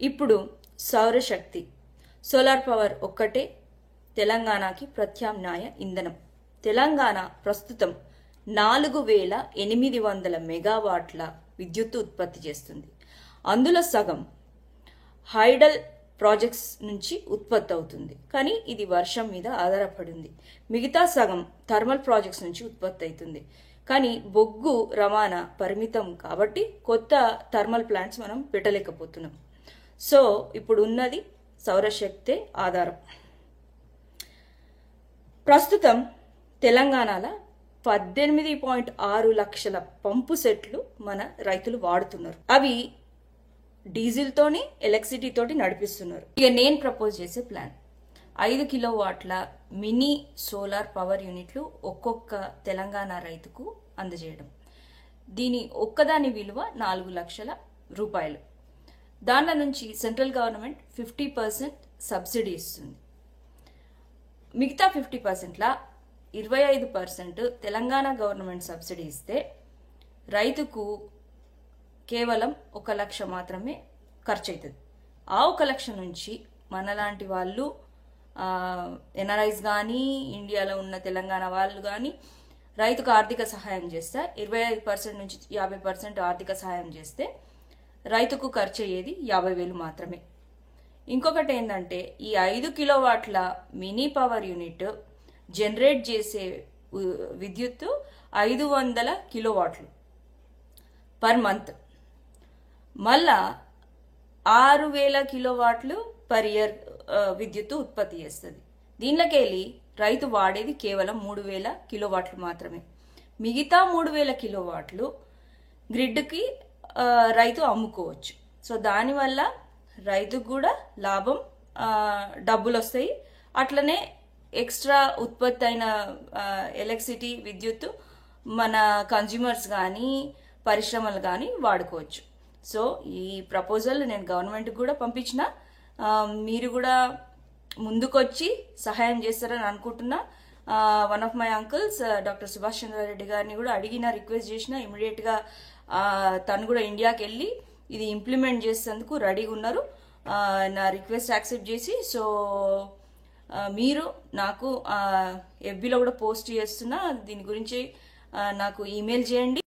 ఇప్పుడు సౌరశక్తి solar power ఒక్కటే తెలంగాణకి ప్రత్యామ్నాయ ఇంధనం. తెలంగాణ ప్రస్తుతం 4800 మెగావాట్ల విద్యుత్తు ఉత్పత్తి చేస్తుంది. అందులో సగం హైడల్ ప్రాజెక్ట్స్ నుంచి ఉత్పత్తి అవుతుంది, కానీ ఇది వర్షం మీద ఆధారపడింది. మిగతా సగం థర్మల్ ప్రాజెక్ట్స్ నుంచి ఉత్పత్తి అవుతుంది, కానీ బొగ్గు రవాణా పరిమితం కాబట్టి కొత్త థర్మల్ ప్లాంట్స్ మనం పెట్టలేకపోతున్నాం. సో ఇప్పుడు ఉన్నది సౌరశక్తే ఆధారం. ప్రస్తుతం తెలంగాణలో 18.6 లక్షల పంపు సెట్లు మన రైతులు వాడుతున్నారు. అవి డీజిల్తోని ఎలక్ట్రిసిటీ తోటి నడిపిస్తున్నారు. ఇక నేను ప్రపోజ్ చేసే ప్లాన్ 5 కిలోవాట్ల మినీ సోలార్ పవర్ యూనిట్లు ఒక్కొక్క తెలంగాణ రైతుకు అందజేయడం. దీని ఒక్కదాని విలువ 4 లక్షల రూపాయలు. దాంట్లో నుంచి సెంట్రల్ గవర్నమెంట్ 50% సబ్సిడీ ఇస్తుంది. మిగతా 50%లా 25% తెలంగాణ గవర్నమెంట్ సబ్సిడీ ఇస్తే రైతుకు కేవలం 1 లక్ష మాత్రమే ఖర్చు అవుతుంది. ఆ 1 లక్ష నుంచి మనలాంటి వాళ్ళు ఎన్ఆర్ఐస్ కానీ ఇండియాలో ఉన్న తెలంగాణ వాళ్ళు కానీ రైతుకు ఆర్థిక సహాయం చేస్తే 25% నుంచి 50% ఆర్థిక సహాయం చేస్తే రైతుకు ఖర్చు అయ్యేది 50,000 మాత్రమే. ఇంకొకటి ఏంటంటే ఈ 5 కిలోవాట్ల మినీ పవర్ యూనిట్ జనరేట్ చేసే విద్యుత్తు 500 కిలోవాట్లు పర్ మంత్. మళ్ళా 6,000 కిలోవాట్లు పర్ ఇయర్ విద్యుత్తు ఉత్పత్తి చేస్తుంది. దీనిలోకెళ్ళి రైతు వాడేది కేవలం 3,000 కిలోవాట్లు మాత్రమే. మిగతా 3,000 కిలోవాట్లు గ్రిడ్కి రైతు అమ్ముకోవచ్చు. సో దానివల్ల రైతుకు కూడా లాభం, డబ్బులు వస్తాయి. అట్లనే ఎక్స్ట్రా ఉత్పత్తి అయిన ఎలక్ట్రిసిటీ విద్యుత్తు మన కన్జ్యూమర్స్ కానీ పరిశ్రమలు కానీ వాడుకోవచ్చు. సో ఈ ప్రపోజల్ నేను గవర్నమెంట్కి కూడా పంపించిన, మీరు కూడా ముందుకొచ్చి సహాయం చేస్తారని అనుకుంటున్నా. One of my uncles doctor Subhash Chandrareddy గారిని కూడా అడిగిన, రిక్వెస్ట్ చేసిన. ఇమీడియట్గా తను కూడా ఇండియాకి వెళ్ళి ఇది ఇంప్లిమెంట్ చేసేందుకు రెడీగా ఉన్నారు. నా రిక్వెస్ట్ యాక్సెప్ట్ చేసి, సో మీరు నాకు ఎఫ్బీలో కూడా పోస్ట్ చేస్తున్నా, దీని గురించి నాకు ఈమెయిల్ చేయండి.